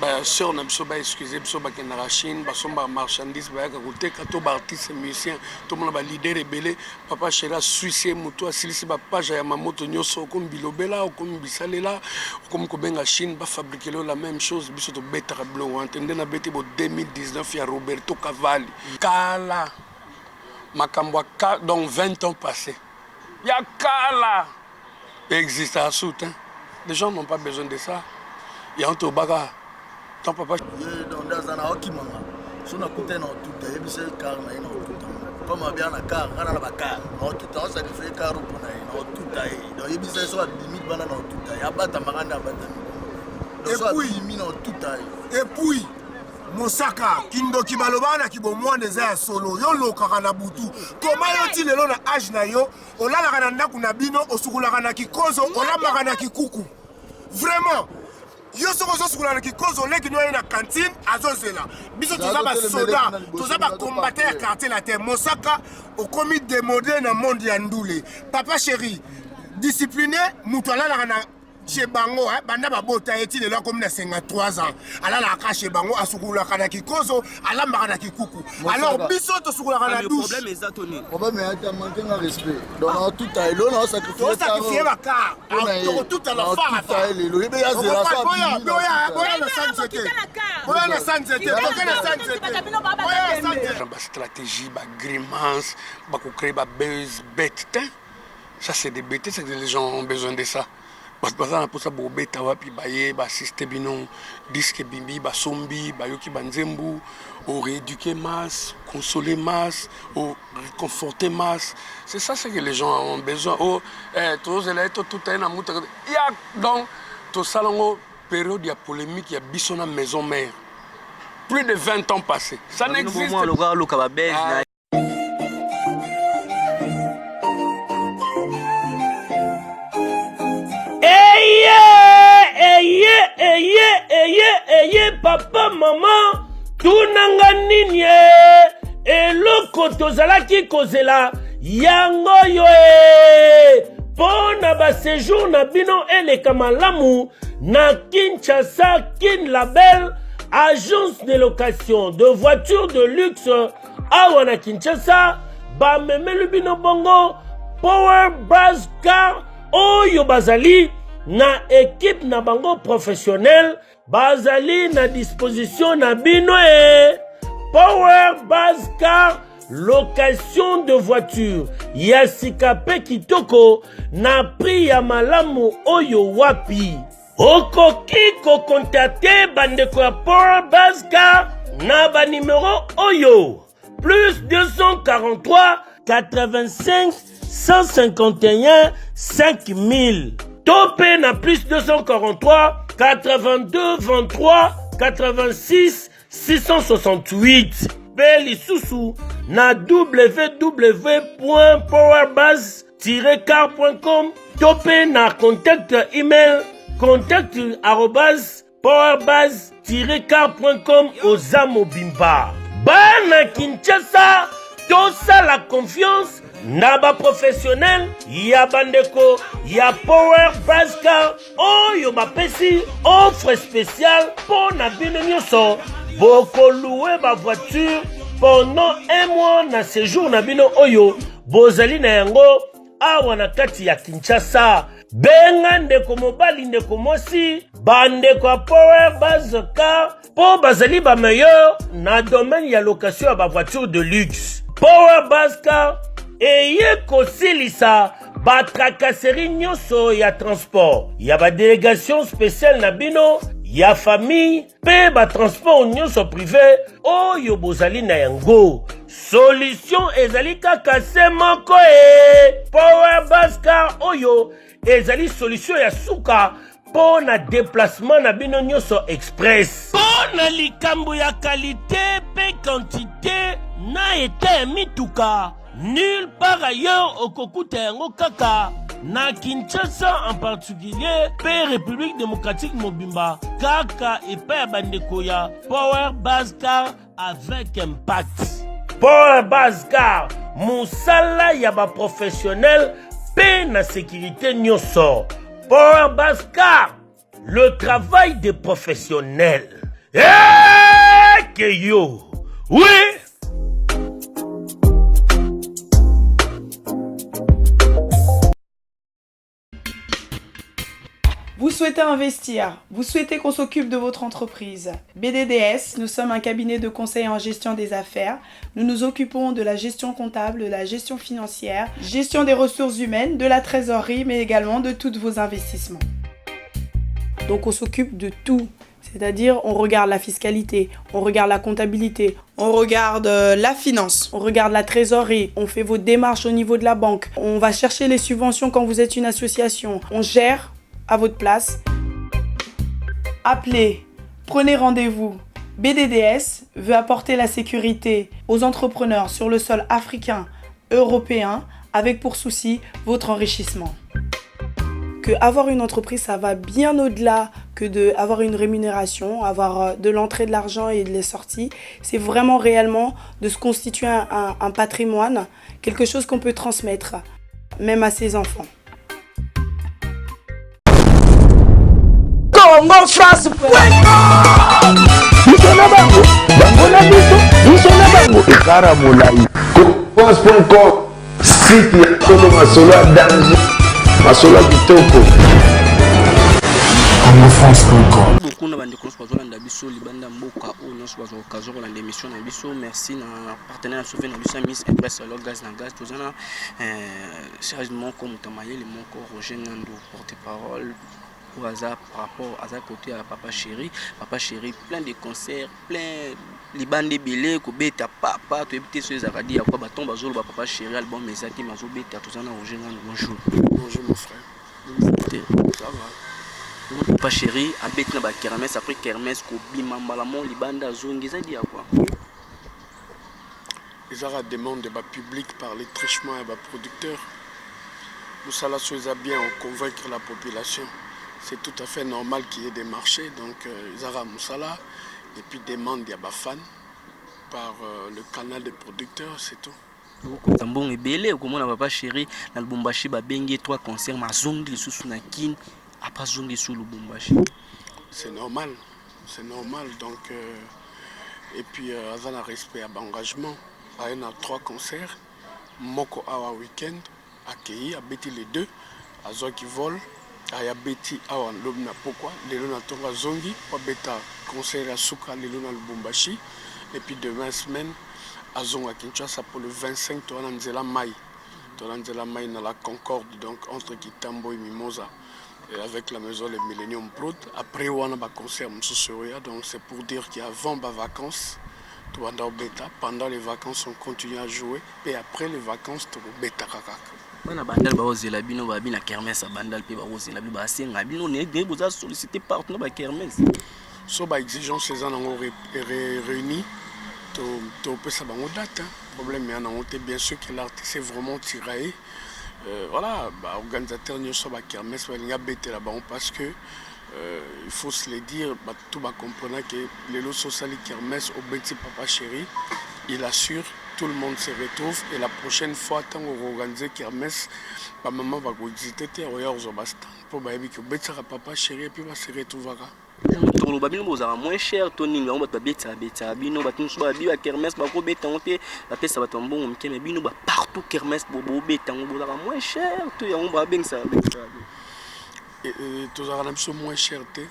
Bah, sur n'a pas excusé, sur bah la Chine, bah son marchandise, bah côté quand bah artiste musicien, tout le monde bah leader rebelle, papa chéra suicide, muto si c'est bah page ya mamoto nyoso comme bilobela ou comme bisalela, comme kobenga Chine, bah fabriquer la même chose, biso to beta blanc, entendez na bete bo 2019 ya Roberto Cavalli. Kala makambo donc 20 ans passés. Ya kala existe à sout, hein. Les gens n'ont pas besoin de ça. Il y a un tobaga. Ton papa. Comme bien la car, on a la car, on tout temps ça fait car ou pour on tout taille. Donc il y a soit limite banane en tout taille. Abata marana abata. Et puis mine en tout taille. Et puis Mosaka kindo kibalobana kibomwa neza solo yo lokaka na butu. Comment yo ti lelo na âge na yo, olalaka na ndaku na bino, osukulaka na kikozo, olambaka na kikuku. Vraiment yo soko sukula na kikozo leki no na cantine azozela biso toza ba soda toza ba combattre ya quartier la terre Mosaka okomi démodé na monde ya ndule papa chéri discipliné mutala na chez bango banda ba bota eti le lo comme na 53 ans ala la ka chez bango asukula kana kikozo alamba kana kikuku alors biso to sukula kana douche problème est atoni problème est à manquer de respect donc tout à l'eau on sacrifier ba car tout à la fin le bébé ya zéro ça boya na santé boya na santé ba stratégie ba grimace ba ko créer ba buzz bête ça c'est des bêtises, c'est que les gens ont besoin de ça. Parce que ça pour ça bobeta wapi baye ba système bino disque bimbi ba sombi ba yoki banzembu au rééduquer masse consoler masse au réconforter masse c'est ça ce que les gens ont besoin oh tous les tout est na muta ya donc tout ça longo période de polémique il y a bisona maison mère plus de 20 ans passés ça n'existe pas. Papa, maman, tunanga nini eloko tozalaki kozela yango yo pona ba séjour na bino eleka malamu na Kinshasa Kin Label agence de location de voitures de luxe awa na Kinshasa ba memelu bino bongo Power Buzz Car oyo bazali na équipe na bango professionnel bazali na disposition na bino Power Buzz Car location de voiture ya sikape kitoko na prix ya malamu oyo wapi okoki kokontakte bandeko ya Power Buzz Car na ba numéro oyo plus 243 85 151 5000 topé na plus 243 82 23 86 668 Beli Soussou na www.powerbuzz-car.com topé na contact email contact@powerbuzz-car.com Ozamo Bimba Bana Kinshasa tosa la confiance Naba professionnel ya bandeko ya Power Buzz Car oyo bapesi offre spéciale pour na bino nyonso boko louer ba voiture pendant un mois na séjour na bino oyo bozali na yango awa na kati ya Kinshasa benga ndeko mobali ndeko mosi bandeko ya Power Buzz Car po bazali ba meilleur na domaine ya location ya ba voiture de luxe Power Buzz Car eye kosilisa ba tracasserie nyonso ya transport ya ba délégation spéciale na bino ya famille pe ba transport nyonso privé oyo bozali na yango solution ezali kaka se moko Power Buzz Car oyo ezali solution ya suka po na déplacement na bino nyonso express po na likambo ya qualité pe quantité na ete mituka nulle part ailleurs au Kokuta yango kaka na Kinshasa en particulier pe République démocratique Mobimba kaka epa ya bandeko ya Power Buzz Car avec impact Power Buzz Car musala ya ba professionnel pe na sécurité nyonso Power Buzz Car le travail des professionnels que yo. Oui. Vous souhaitez investir, vous souhaitez qu'on s'occupe de votre entreprise. BDDS, nous sommes un cabinet de conseil en gestion des affaires. Nous nous occupons de la gestion comptable, de la gestion financière, gestion des ressources humaines, de la trésorerie, mais également de tous vos investissements. Donc on s'occupe de tout. C'est-à-dire, on regarde la fiscalité, on regarde la comptabilité, on regarde la finance, on regarde la trésorerie, on fait vos démarches au niveau de la banque, on va chercher les subventions quand vous êtes une association, on gère à votre place. Appelez, prenez rendez-vous. BDDS veut apporter la sécurité aux entrepreneurs sur le sol africain, européen, avec pour souci votre enrichissement. Que avoir une entreprise, ça va bien au-delà que d'avoir une rémunération, avoir de l'entrée de l'argent et de les sorties. C'est vraiment réellement de se constituer un patrimoine, quelque chose qu'on peut transmettre, même à ses enfants. Congo France France.com site ya Solo Masolo ya danger Masolo ya kitoko CongoFrance.com. Beaucoup na bande konso bazolanda biso libanda mboka o nyonso bazo okazo kolanda émission na biso. Merci na partenaire sauvé na biso Miss Empress lo gaz na gaz tozana sérieusement comme Tamayeli moko Roger Nando porte-parole pour hasard par rapport à ça côté à Papa Chéri, plein de concerts, plein libande belé ko beta papa to ebité sur zakadi ya kwa baton bazolo ba Papa Chéri album ezaki mazo beta tozana Roger Nando. Bonjour. Bonjour mon frère. Ça va. Papa Chéri a bête na ba kermesse après kermesse ko bima malamon libanda zongi ça dit à quoi? Ils ont demandé de public par les trichements et les producteurs. Nous ça là bien convaincre la population. C'est tout à fait normal qu'il y ait des marchés, donc ils ont Moussala et puis demande des fans par le canal des producteurs, c'est tout. Bon et belé comme on a Papa Chéri dans le Lubumbashi ba bengi 3 concerts ma zongi sous na kin a pas zongi sous le Lubumbashi. C'est normal donc et puis avant un respect à l'engagement, il y a 3 concerts, Moko Awa Weekend, accueilli à Betty les deux, à Zoa qui vole. Aya beti awa lobna pourquoi lelo na tonga zongi pa beta concert à Souka lelo na Lubumbashi et puis demain semaine à Zonga Kinshasa pour le 25 to na nzela mai na la Concorde donc entre Kitambo et Mimosa et avec la maison le Millennium Prod après on a ba concert msusoya donc c'est pour dire qu'avant ba vacances to beta pendant les vacances on continue à jouer et après les vacances to beta kakaka. Bana bandal ba ozela bino ba bina kermesse bandal pe ba ozela bi ba senga bino ne boza solliciter partout ba kermesse so ba exigence ces en réunis to pesa bango date problème ya na ngote bien sûr que l'artiste est vraiment tiraillé voilà ba organisateur nyoso ba kermesse ba linga betela bango parce que il faut se le dire ba tout ba comprendre que les lots sociali kermesse au beti Papa Chéri il assure tout le monde se retrouve et la prochaine fois tant on organise kermesse ba maman va visiter terroir aux bastan pour ba que beti Papa Chéri et puis va se retrouver to lo babino bozara moins cher to ninga on ba beta bino ba tunso ba biwa kermesse ba ko beta onte ba pesa ba tombon mke me bino ba partout kermesse bo beta on bozara moins cher to ya on ba bengsa et tous à la moins cherté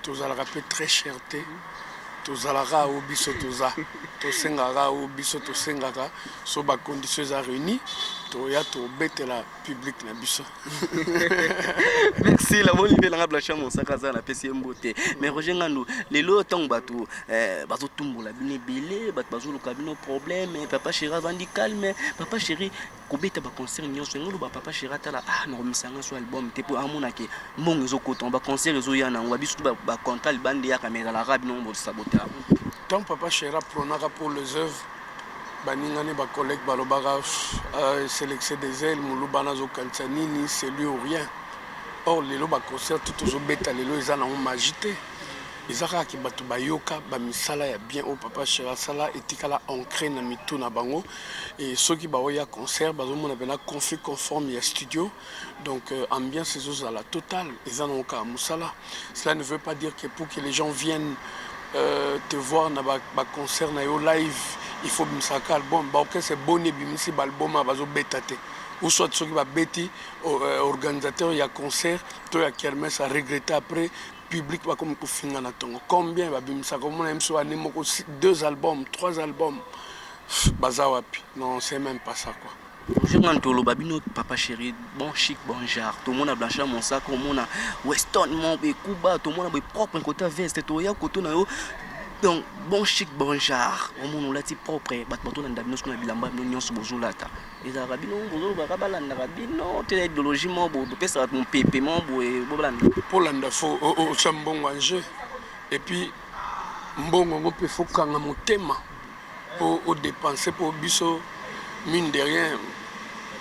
tous à la rappeler très cherté tous à la ra au biso to sengara au biso to sengara so ba conditions à réunir to ya to bête la public na biso. Merci la bonne la blacha mon sakaza la pesi mbote mais Roger Ngando les lots tong bato bato tumbola bine belé bato bazo lokabino problème Papa Chéri vandi calme Papa Chéri ko beta ba concert nyonso ngolo ba Papa Chéri tala no misanga so album te po amona ke mbongo zo koton ba concert zo yana ngwa biso ba contrat bande ya caméra la rab no mbo saboter. Tant Papa Chéri pronara pour les œuvres baningane ba collègue balobara sélectionner des ailes mulubana zo kantanini c'est lui ou rien. Or les loba concert tout aux bêta les lois ils en ont magité ils ont qui batu bayoka ba misala ya bien au Papa Chéri sala etikala ancré na mitu na bango et ceux qui ba oya concert bazo mona bena conflit conforme ya studio donc ambiance aux à la totale ils en ont ka musala. Cela ne veut pas dire que pour que les gens viennent te voir na ba concert na yo live il faut bimisaka album ba orchestre boni bimisi ba album bazo betate ou soit ceux qui va bêti organisateur il y a concert toi ya kermesse a regretter après public va comme kufinga na tongo combien va bimisaka comme même soit moko 2 albums 3 albums baza wapi non c'est même pas ça quoi. Je ngantolo babino papa chéri bon chic bon genre tout le monde a blanchir mon sac tout le monde a western mon be kuba tout le monde a propre côté veste to ya côté na yo donc bon chic bon genre au monde là ti propre bato na ndabino ce qu'on a bilamba no nyonso bozolata eza babino bozolo bakabalanda babino te idéologie mo bo pesa mon pépé mon bo e bobalanda pour landa fo au chambon enjeu et puis mbongo ngo pe faut kanga motema au dépenser pour biso mine de rien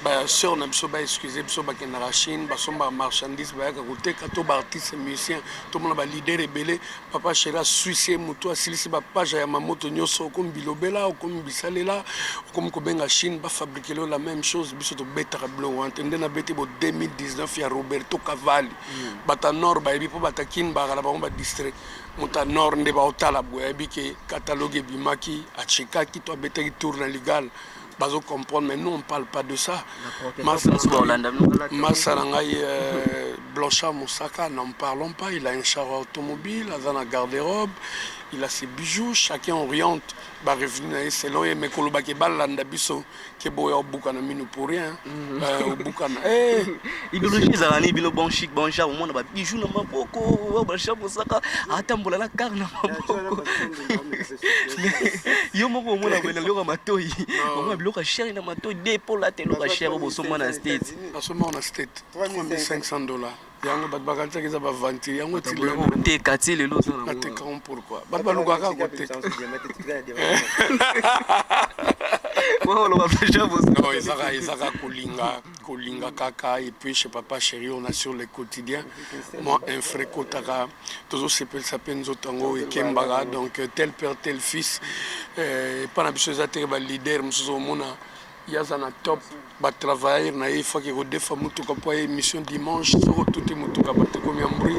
ba sœur na biso ba excuser biso ba kenara Chine ba somba marchandise ba ka côté kato ba artiste musicien tout le monde ba leader rebelle papa chéra suicide muto asilisi ba page ya mamoto nyoso comme bilobela comme bisalela comme ko benga Chine ba fabriquer la même chose biso to betara blo entendre na beti bo 2019 ya Roberto Cavalli bata nord ba ebi po bata kin ba kala ba distrait muta nord nde ba otala bo ebi ke catalogue bimaki a cheka ki to betaki tour na legal bazo comprendre mais nous on parle pas de ça. Massarangai Blanchard Moussaka n'en parlons pas, il a un char automobile, il a un garde-robe, il a ses bijoux, chacun oriente ba revenu selon et mais koloba ke balanda biso ke boyo bukana minu pour rien au bukana idéologie zalani bino bon chic bon genre au monde ba bijoux na maboko Blanchard Moussaka atambola na car na maboko yo moko mona bela loka matoi on a bloqué cher na matoi dépôt la telo ka cher au bosso na state à ce moment na state $3500 yango bat bakanza kiza ba vanti yango ti le te kati le lo na te quand pourquoi bat baluka ka côté non Isaka kolinga kaka et puis chez papa chéri on a sur le quotidien moi un frère kotaka toujours s'appelle sapenzo tango et kembaga donc tel père tel fils pas na biso za te ba leader muso mona yazana top ba travailler na ifa ke ko defa mutuka po émission dimanche so tout mutuka ba te komi ambri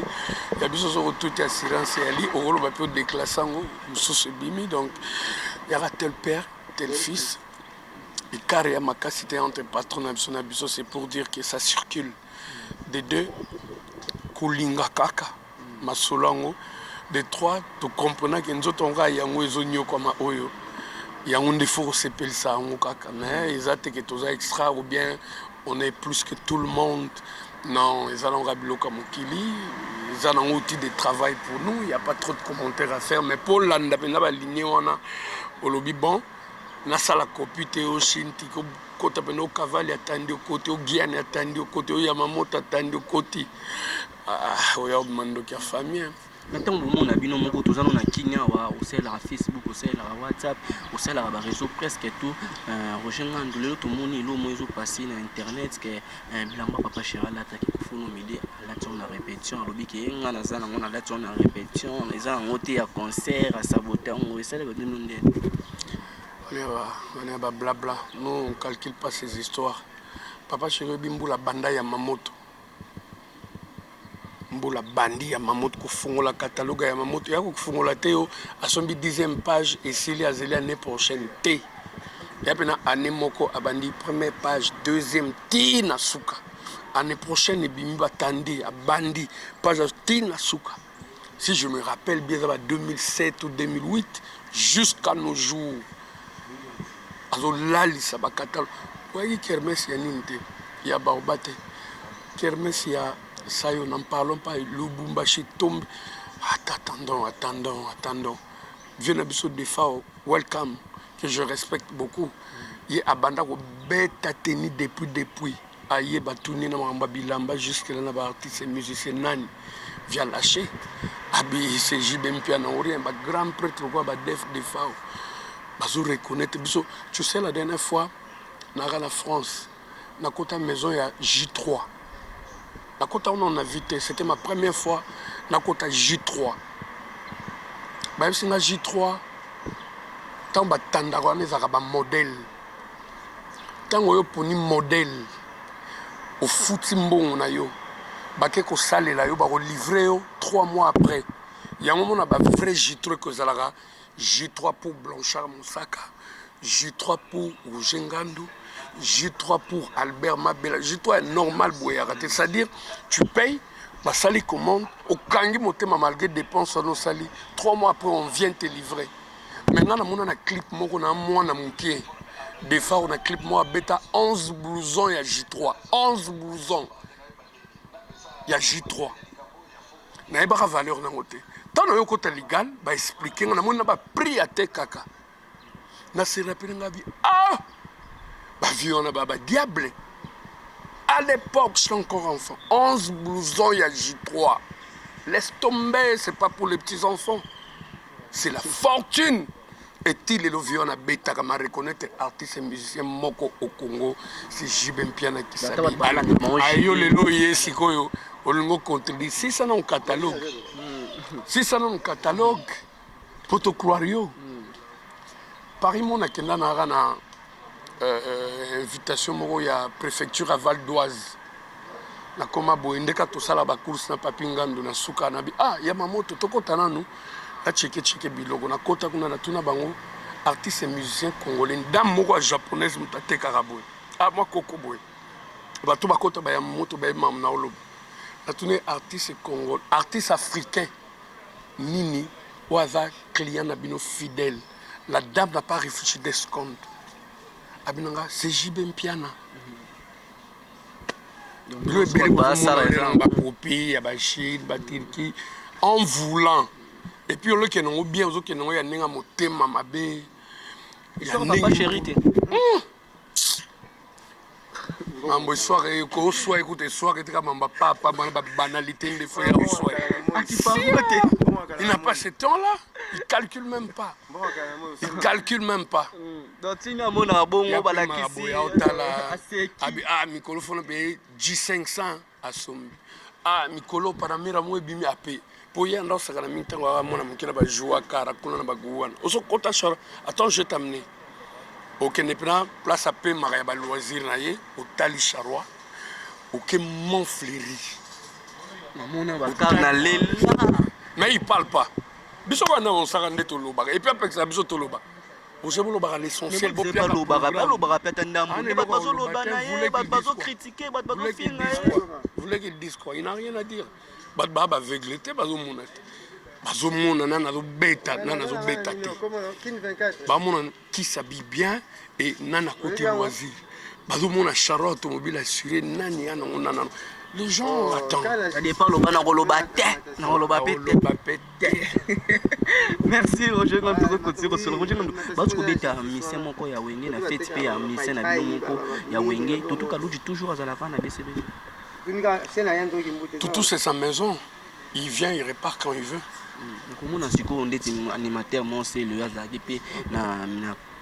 ya biso so tout assurance ali o ba pe déclassango muso bimi donc il y a tel père tel fils et carré ma capacité entre patron et abisso c'est pour dire que ça circule de deux kulinga kaka masolango de trois tu comprends que nzoto nga yango ezonyo comme oyo yango ndefo s'appelle ça ngo kaka mais exact que toza extra ou bien on est plus que tout le monde non ils allons rabilo comme kili ils ont un outil de travail pour nous il y a pas trop de commentaires à faire mais pour landa pena ba ligne wana olobi bon na sala copie te o shinti ko kota pena o Cavalli atandi côté o Giane atandi côté o Yamamoto atandi côté o ya mando kia famille maintenant le monde a bino moko tozana na Kenya wa osela Facebook osela WhatsApp osela ba réseau presque tout Roger Ngandolo tout monde lo mozo passer na internet que bilamba papa chéri la ta ki kufuno midi la tona répétition lobi ke ngana zana ngona la tona répétition les gens ont été à concert à saboter on osela ba dino ndé on est blabla nous on calcule pas ces histoires papa chéri bimbula banda ya mamoto mbula bandi ya mamoto kufungola catalogue ya mamoto ya kufungola teo asombi 10e page et s'il y a l'année prochaine té ya pena année moko abandi première page 2e tina suka année prochaine bimi batandi abandi page tina suka si je me rappelle bien ça 2007 ou 2008 jusqu'à nos jours azo lali sa ba catalogue ouais kermesse ya ninte ya baobate kermesse ya ça n'en parlons pas Lubumbashi tombe attendons viens à des fois welcome que je respecte beaucoup il abanda ko beta teni depuis aye batuni na mamba bilamba jusque là na ba artiste musicien nani via lâcher abi c'est JBM piano rien ba grand prêtre quoi ba def des fois bazo reconnaître biso tu sais la dernière fois na la France na kota maison ya J3 la côte on a vite, c'était ma première fois la côte J3. Bah c'est la J3. Tant ba tandara les arabes modèle. Tant on poni modèle au footimbon on a yo. Bah que ko salé là yo ba livrer 3 mois après. yango mona ba vrai J3 kozalaka J3 pour Blanchard Moussaka, J3 pour Roger Ngandou, J3 pour Albert Mabela. J3 est normal boyara, c'est-à-dire tu payes, bah sali commande, au kangi motema malgré dépenses no sali. 3 mois après on vient te livrer. Maintenant on a un clip moko na moi na monkier. Des fois on a un clip moi bêta 11 blousons il y a J3, 11 blousons. Il y a J3. Na pas valeur na côté. Tant que côté légal, bah expliquer on a mon pas prix à te kaka. Na se rappelle nga vie. Ah! Bah vie on a bah diable. À l'époque, j'étais encore enfant. 11 blousons, il y a J3. Laisse tomber, c'est pas pour les petits enfants. C'est la fortune. Et il est le vieux, on a bêta comme à reconnaître artiste et musicien Moko au Congo. C'est Jibem Piana qui s'habille. Ayo le loyer, si koyo. On contredit. Si ça n'a un catalogue. Si ça n'a un catalogue, pour te croire yo. Paris, mon akenda na invitation moko ya préfecture à Val d'Oise. Na koma boende ka tosala ba course na papi ngando na suka na bi. Ah, ya mamoto tokota nanu. Na cheke bilogo na kota kuna na tuna bango artiste et musicien congolais ndam moko japonaise mutate karaboy. Ah, moi koko boy. Ba to ba kota ba ya moto ba mam na olobo. Na tuna artiste congolais, artiste africain. Nini waza client na bino fidèle. La dame n'a pas réfléchi d'escompte. Abinanga c'est Jibem Piana. En voulant. Et puis on qui n'ont bien aux qui n'ont rien à monter ma bé. Il ne pas chérité. Mambo soir et ko soir écoute soir et comme papa banalité des fois il n'a pas ce temps-là, il calcule même pas. Il calcule même pas. Donc si nous avons un bon mot la ah Mikolo fona payer J500 à Sombi. Ah Mikolo paramira mo bimi apé. Pour y andar ça kana mintango wa mona mukina ba joua kara kuna na baguwana. Oso kota shora. Attends, je t'amener. Ok, ne prend place à paix maraba loisir naie au Tali Charrois. Ok Montfléry. Mamona ba kana lela. Mais il ne parle pas. On s'est rendu au Loba. Et puis après ça, au Loba. Vous avez l'essentiel. Vous n'avez pas Loba. Vous voulez qu'il dise quoi? Il n'a rien à dire. Il n'a aveuglé. Qui s'habille bien et nana côté loisir. Charrot automobile assuré. Les gens attendent. Ça dépend de merci Roger Ngandou continuer sur Roger Ngandou. Parce que beta mission moko ya wenge na fête pe ya mission na bino moko ya wenge tout ka lundi toujours à la fin na BCB. Tout c'est sa maison. Il vient, il repart quand il veut. Comment on a su qu'on est animateur mon c'est le Azaki pe na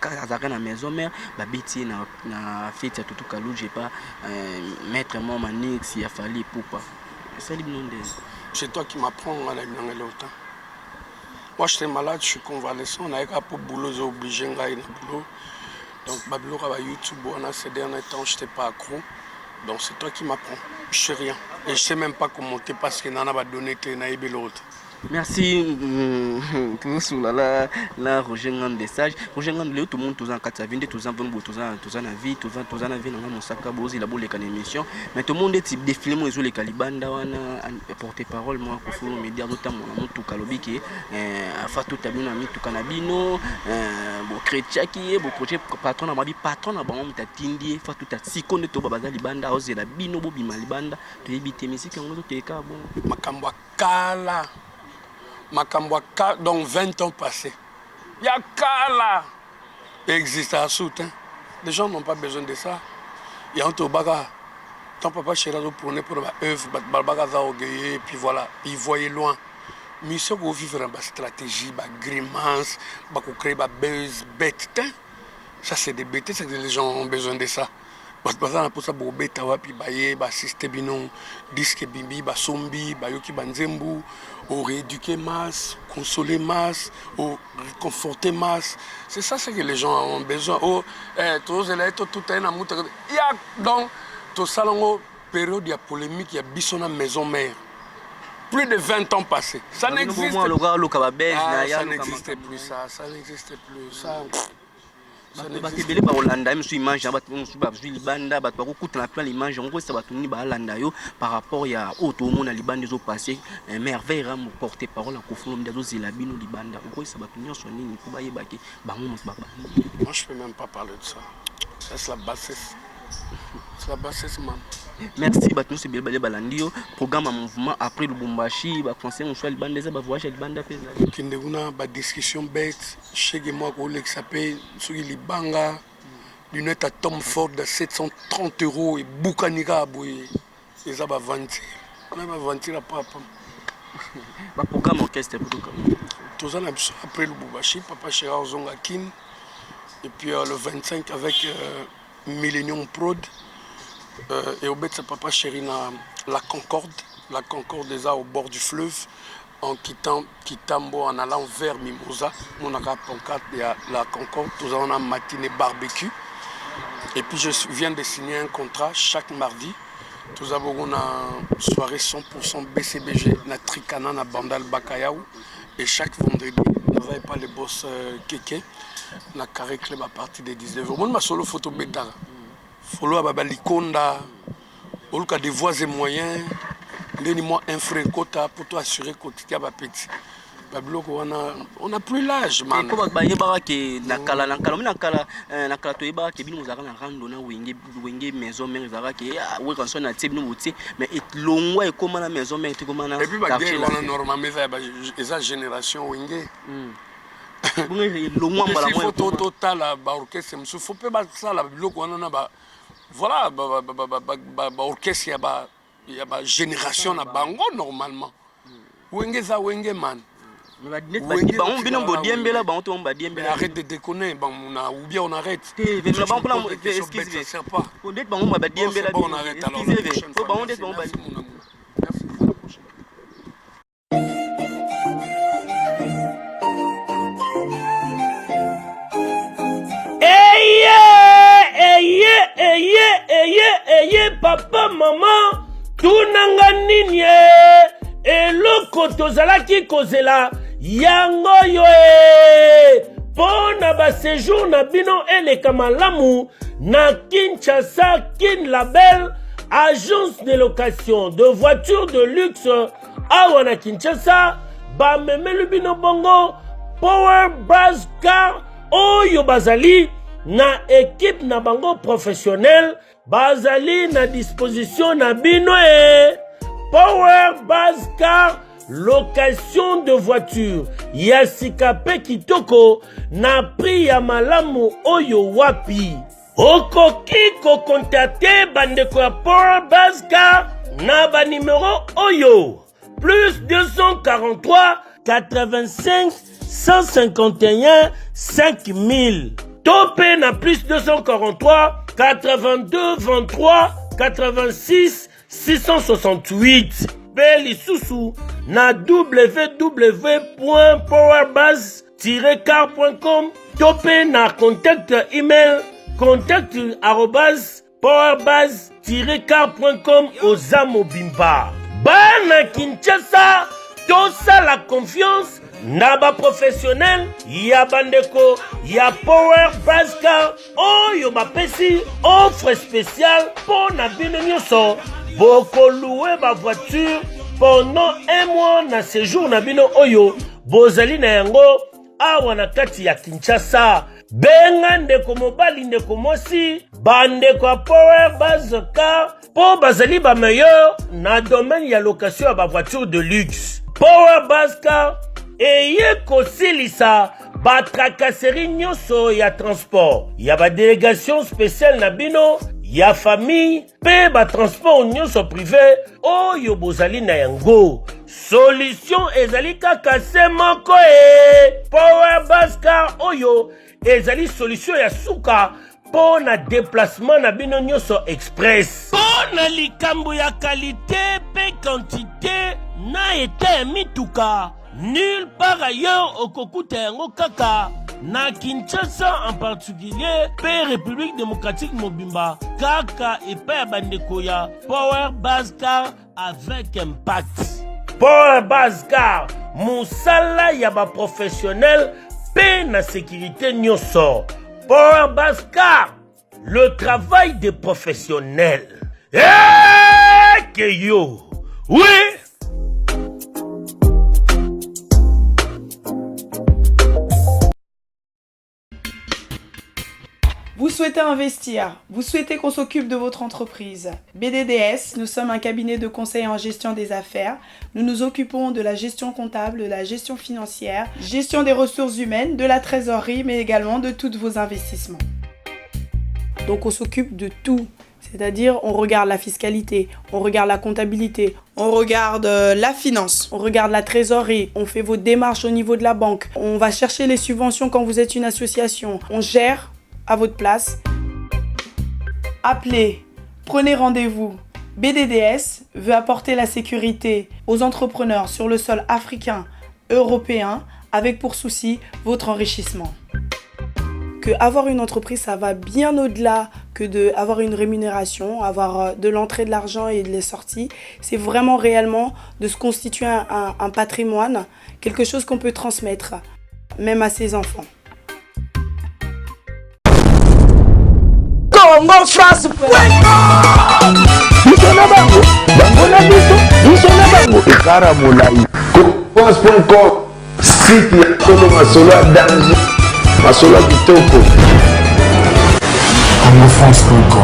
à la maison mère babiti na fête à tout kalou j'ai pas mettre mon manix il a fallu pour pas c'est toi qui m'apprends à la longtemps. Moi j'étais malade, je suis convalescent, on a pas pour boulot, j'ai obligé de faire boulot. Donc babilo à YouTube on a ces derniers temps j'étais pas accro. Donc c'est toi qui m'apprends. Je sais rien et je sais même pas comment monter parce que nana va donner que naïbe l'autre. Merci tout sur la Roger Ngandou des sages. Roger Ngandou tout le monde tous en 4 20 tous en 20 tous en vie tous en vie dans mon sac à bosi la boule les émission. Mais tout le monde est des films ils ont les calibanda wana porter parole moi ko fulu média d'autant mon tout kalobi qui fa tout tabino ami tout kanabino bo chrétien qui est bo projet patron na mabi patron na bango mutatindi fa tout ta sikonde to babaza libanda ozela bino bo bima libanda to yebite musique ngozo teka bon makambo kala Makambwaka, donc 20 ans passés. Il y a Kala. Il existe à Sout. Les gens n'ont pas besoin de ça. Il y a un Tobaga. Ton papa Chérado prenait pour l'œuvre, et puis voilà, il voyait loin. Mais ce qu'on vivre en stratégie, grimace, créer des buzz, bêtes. Ça, c'est des bêtises, les gens ont besoin de ça. Parce que ça pour ça bobeta wapi baye ba système bino disque bimbi ba sombi ba yoki banzembu au rééduquer masse consoler masse au réconforter masse c'est ça ce que les gens ont besoin oh tous les tout est na muta il y a donc tout salongo période il y a polémique il y a bisona maison mère plus de 20 ans passés. Ça n'existe plus. Ça n'existait plus, ça n'existait plus. Ça bakebele baolanda misu image ya bato mosusu bazwi libanda bato bakokutana plan l'image yango esa bato nini balanda yo par rapport ya oyo toomona libanda ezopasse merveille ramo porte parole ya kofulombi azozela bino libanda okoyesa bato nyonso nini po bayebake bango moto bakobani. Moi je peux même pas parler de ça. Ça c'est la bassesse. C'est la bassesse, man. Merci bato nyonso ebele bale balandi yo programme ya mouvement après Lubumbashi baconseil mosusu ya libanda eza bavoyage ya libanda mpe ezali kende kuna badiscussion bête cheke moko kolekisa mpe soki libanga lunette à Tom Ford de 730 € ebukanika boye eza bavantire na bavantire papa baprogramme orchestre potoka toza na biso après Lubumbashi papa Gérard Zonga Kin et puis le 25 avec Millennium Prod et au bête papa chéri na la Concorde déjà au bord du fleuve en quittant Kitambo en allant vers Mimosa mon pancarte de la Concorde nous avons un matinée barbecue et puis je viens de signer un contrat chaque mardi nous avons une soirée 100% BCBG na Tricana na Bandal Bakayaou et chaque vendredi nous n'avons pas les boss Keke na Carré Club à partir de 19h moi ma solo photo bêta follow baba likonda oluka des voies et moyens ndeni moi un frère kota pour toi assurer quotidien ba petit babiloko on a plus l'âge man ko ba yebaka ke nakala to yebaka ke bino mozaka na rando na wenge maison mère zaka ke we quand son na tibino bouti mais et longwa e koma na maison mère te koma na et puis ba gay on a normalement eza génération wenge longwa mbala moi photo total ba orchestre musu faut pas ça la biloko on a ba voilà orchestre ya ba génération na bango normalement wenge za wenge man arrête de déconner ou bien on arrête on arrête alors papa maman tunanga nini eloko tozalaki kozela yango yo pona ba séjour na bino eleka malamu na Kinshasa Kin Label agence de location de voitures de luxe awa na Kinshasa ba memelu bino bongo Power Brass Car oyo bazali na équipe na bango professionnel bazali na disposition na bino Power Brass Car location de voiture ya sikape kitoko na prix ya malamu oyo wapi okoki kokontakte bandeko ya Power Brass Car na ba numéro oyo plus 243 85 151 5000 topé na plus 243 82 23 86 668 Beli Soussou na www.powerbase-car.com topé na contact email contact@powerbase-car.com Ozamo Bimba Bana Kinshasa tosa la confiance na ba professionnel ya bandeko ya Power Brass Car oyo bapesi offre spéciale pour na bino nyonso boko louer ba voiture pendant un mois na séjour na bino oyo bozali na yango awa na kati ya Kinshasa benga ndeko mobali ndeko mosi bandeko ya Power Brass Car po bazali ba meilleur na domaine ya location ya ba voiture de luxe Power Brass Car eye kosilisa batrakaseri nyonso ya transport ya badélégation spéciale na bino ya famille pe batransport nyonso privé oyo bozali na yango solution ezali kaka se moko Power Brass Car oyo ezali solution ya suka po na déplacement na bino nyonso express po na likambo ya qualité pe quantité na eta ya mituka nulle part ailleurs au Kokuta yango kaka na Kinshasa en particulier pe République démocratique Mobimba kaka epa ya bandeko ya Power Brass Car avec impact Power Bascar, Moussala Yaba professionnel, paix na sécurité nyonso. Power Bascar, le travail des professionnels. Eh, que yo! Oui! Vous souhaitez investir, vous souhaitez qu'on s'occupe de votre entreprise. BDDS, nous sommes un cabinet de conseil en gestion des affaires. Nous nous occupons de la gestion comptable, de la gestion financière, gestion des ressources humaines, de la trésorerie, mais également de tous vos investissements. Donc on s'occupe de tout. C'est-à-dire, on regarde la fiscalité, on regarde la comptabilité, on regarde la finance, on regarde la trésorerie, on fait vos démarches au niveau de la banque, on va chercher les subventions quand vous êtes une association, on gère à votre place. Appelez, prenez rendez-vous. BDDS veut apporter la sécurité aux entrepreneurs sur le sol africain, européen, avec pour souci votre enrichissement. Que avoir une entreprise, ça va bien au-delà que d'avoir une rémunération, avoir de l'entrée de l'argent et de les sorties. C'est vraiment réellement de se constituer un patrimoine, quelque chose qu'on peut transmettre, même à ses enfants. Congo France France.com site ya Tolo Masolo ya danger Masolo kitoko Congo France.com